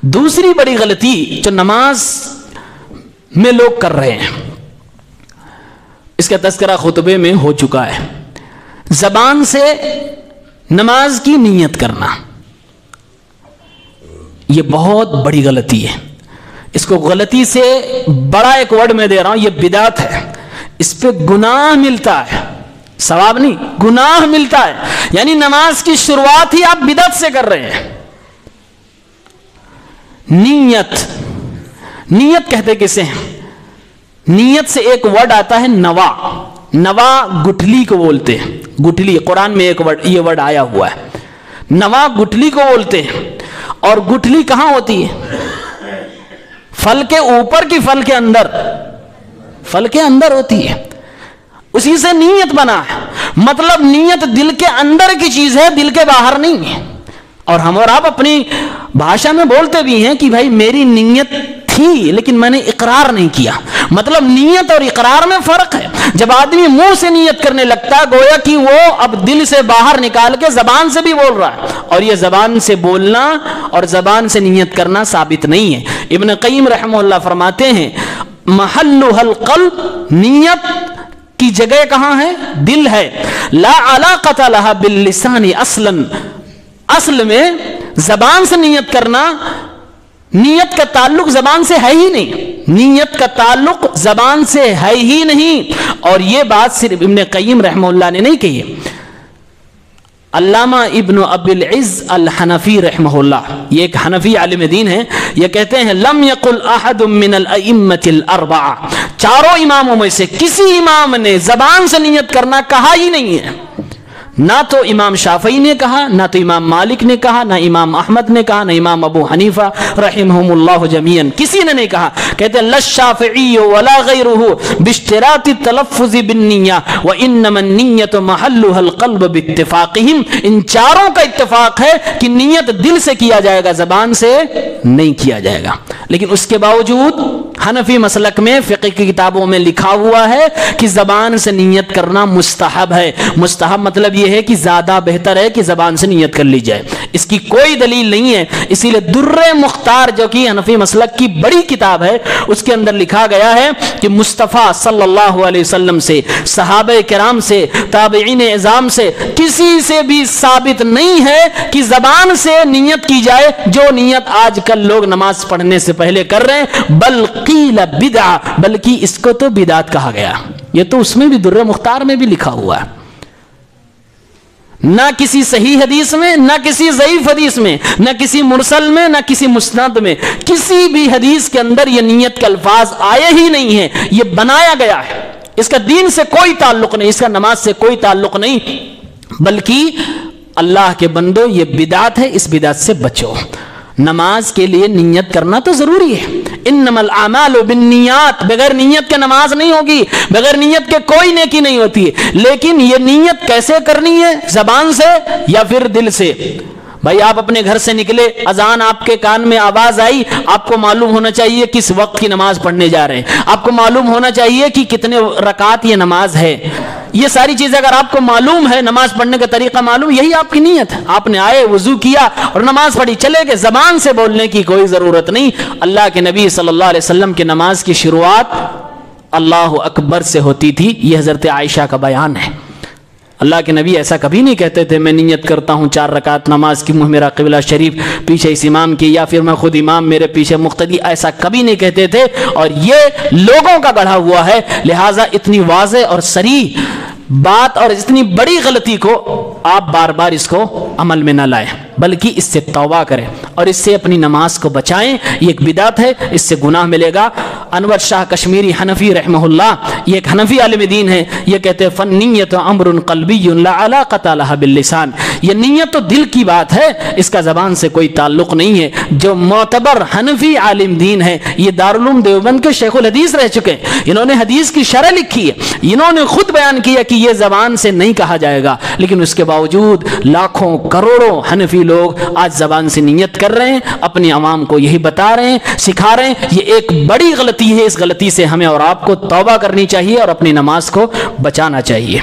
دوسری بڑی غلطی جو نماز میں لوگ کر رہے ہیں، اس کا تذکرہ خطبے میں ہو چکا ہے، زبان سے نماز کی نیت کرنا، یہ بہت بڑی غلطی ہے۔ اس کو غلطی سے بڑا ایک ورڈ میں دے رہا ہوں، یہ بدعت ہے، اس پہ گناہ ملتا ہے، ثواب نہیں، گناہ ملتا ہے۔ یعنی نماز کی شروعات ہی آپ بدعت سے کر رہے ہیں۔ نیت کہتے کسے ہیں؟ نیت سے ایک ورڈ آتا ہے نوا، نوا گٹھلی کو بولتے ہیں، گٹھلی قرآن میں ایک ورڈ، یہ ورڈ آیا ہوا ہے، نوا گٹھلی کو بولتے ہیں۔ اور گٹھلی کہاں ہوتی ہے؟ پھل کے اوپر کی پھل کے اندر، پھل کے اندر ہوتی ہے، اسی سے نیت بنا ہے۔ مطلب نیت دل کے اندر کی چیز ہے، دل کے باہر نہیں ہے۔ اور ہم اور آپ اپنی بھاشا میں بولتے بھی ہیں کہ بھائی میری نیت تھی لیکن میں نے اقرار نہیں کیا۔ مطلب نیت اور اقرار میں فرق ہے۔ جب آدمی منہ سے نیت کرنے لگتا ہے گویا کہ وہ اب دل سے باہر نکال کے زبان سے بھی بول رہا ہے، اور یہ زبان سے بولنا اور زبان سے نیت کرنا ثابت نہیں ہے۔ ابن قیم رحمہ اللہ فرماتے ہیں محلها القلب، نیت کی جگہ کہاں ہے؟ دل ہے۔ لا علاقۃ لها باللسان اصلا، اصل میں زبان سے نیت کرنا، نیت کا تعلق زبان سے ہے ہی نہیں، نیت کا تعلق زبان سے ہے ہی نہیں۔ اور یہ بات صرف ابن قیم رحمہ اللہ نے نہیں کہی ہے، علامہ ابن ابی العز الحنفی رحمہ اللہ، یہ ایک حنفی عالم دین ہے، یہ کہتے ہیں لم یقل احد من الائمۃ الاربعہ، چاروں اماموں میں سے کسی امام نے زبان سے نیت کرنا کہا ہی نہیں ہے۔ نہ تو امام شافعی نے کہا، نہ تو امام مالک نے کہا، نہ امام احمد نے کہا، نہ امام ابو حنیفہ رحمہم اللہ جمیعا، کسی نے نہیں کہا۔ کہتے ہیں لا الشافعی ولا غیرہ باشتراط التلفظ بالنیہ وانما النیۃ محلها القلب باتفاقہم، ان چاروں کا اتفاق ہے کہ نیت دل سے کیا جائے گا، زبان سے نہیں کیا جائے گا۔ لیکن اس کے باوجود حنفی مسلک میں فقہ کی کتابوں میں لکھا ہوا ہے کہ زبان سے نیت کرنا مستحب ہے۔ مستحب مطلب یہ ہے کہ زیادہ بہتر ہے کہ زبان سے نیت کر لی جائے۔ اس کی کوئی دلیل نہیں ہے، اسی لیے در مختار جو کہ حنفی مسلک کی بڑی کتاب ہے، اس کے اندر لکھا گیا ہے کہ مصطفیٰ صلی اللہ علیہ وسلم سے، صحابہ کرام سے، تابعین اعظام سے، کسی سے بھی ثابت نہیں ہے کہ زبان سے نیت کی جائے جو نیت آج کل لوگ نماز پڑھنے سے پہلے کر رہے ہیں۔ بل قیل بدعہ، بلکہ اس کو تو بدعت کہا گیا۔ یہ تو اس میں بھی در مختار میں بھی لکھا ہوا ہے، نہ کسی صحیح حدیث میں، نہ کسی ضعیف حدیث میں، نہ کسی مرسل میں، نہ کسی مسند میں، کسی بھی حدیث کے اندر یہ نیت کے الفاظ آئے ہی نہیں ہیں، یہ بنایا گیا ہے۔ اس کا دین سے کوئی تعلق نہیں، اس کا نماز سے کوئی تعلق نہیں، بلکہ اللہ کے بندو یہ بدعت ہے، اس بدعت سے بچو۔ نماز کے لیے نیت کرنا تو ضروری ہے، انما الاعمال بالنیات، بغیر نیت کے نماز نہیں ہوگی، بغیر نیت کے کوئی نیکی نہیں ہوتی ہے۔ لیکن یہ نیت کیسے کرنی ہے؟ زبان سے یا پھر دل سے؟ بھائی آپ اپنے گھر سے نکلے، اذان آپ کے کان میں آواز آئی، آپ کو معلوم ہونا چاہیے کس وقت کی نماز پڑھنے جا رہے ہیں، آپ کو معلوم ہونا چاہیے کہ کتنے رکعت یہ نماز ہے۔ یہ ساری چیزیں اگر آپ کو معلوم ہے، نماز پڑھنے کا طریقہ معلوم، یہی آپ کی نیت ہے۔ آپ نے آئے، وضو کیا اور نماز پڑھی، چلے گئے، زبان سے بولنے کی کوئی ضرورت نہیں۔ اللہ کے نبی صلی اللہ علیہ وسلم کی نماز کی شروعات اللہ اکبر سے ہوتی تھی، یہ حضرت عائشہ کا بیان ہے۔ اللہ کے نبی ایسا کبھی نہیں کہتے تھے میں نیت کرتا ہوں 4 رکعت نماز کی، منہ میرا قبلہ شریف، پیچھے اس امام کی، یا پھر میں خود امام میرے پیچھے مقتدی، ایسا کبھی نہیں کہتے تھے۔ اور یہ لوگوں کا گڑھا ہوا ہے، لہٰذا اتنی واضح اور صریح بات اور اتنی بڑی غلطی کو آپ بار بار اس کو عمل میں نہ لائیں، بلکہ اس سے توبہ کریں اور اس سے اپنی نماز کو بچائیں۔ یہ ایک بدعت ہے، اس سے گناہ ملے گا۔ انور شاہ کشمیری حنفی رحمہ اللہ، یہ ایک حنفی عالم دین ہے، یہ کہتے ہیں فالنیت امر قلبی لا علاقۃ لها باللسان، یہ نیت تو دل کی بات ہے، اس کا زبان سے کوئی تعلق نہیں ہے۔ جو معتبر حنفی عالم دین ہے، یہ دارالعلوم دیوبند کے شیخ الحدیث رہ چکے ہیں، انہوں نے حدیث کی شرح لکھی ہے، انہوں نے خود بیان کیا کہ یہ زبان سے نہیں کہا جائے گا، لیکن اس کے باوجود لاکھوں کروڑوں حنفی لوگ آج زبان سے نیت کر رہے ہیں، اپنی عوام کو یہی بتا رہے ہیں، سکھا رہے ہیں۔ یہ ایک بڑی غلطی ہے، اس غلطی سے ہمیں اور آپ کو توبہ کرنی چاہیے اور اپنی نماز کو بچانا چاہیے۔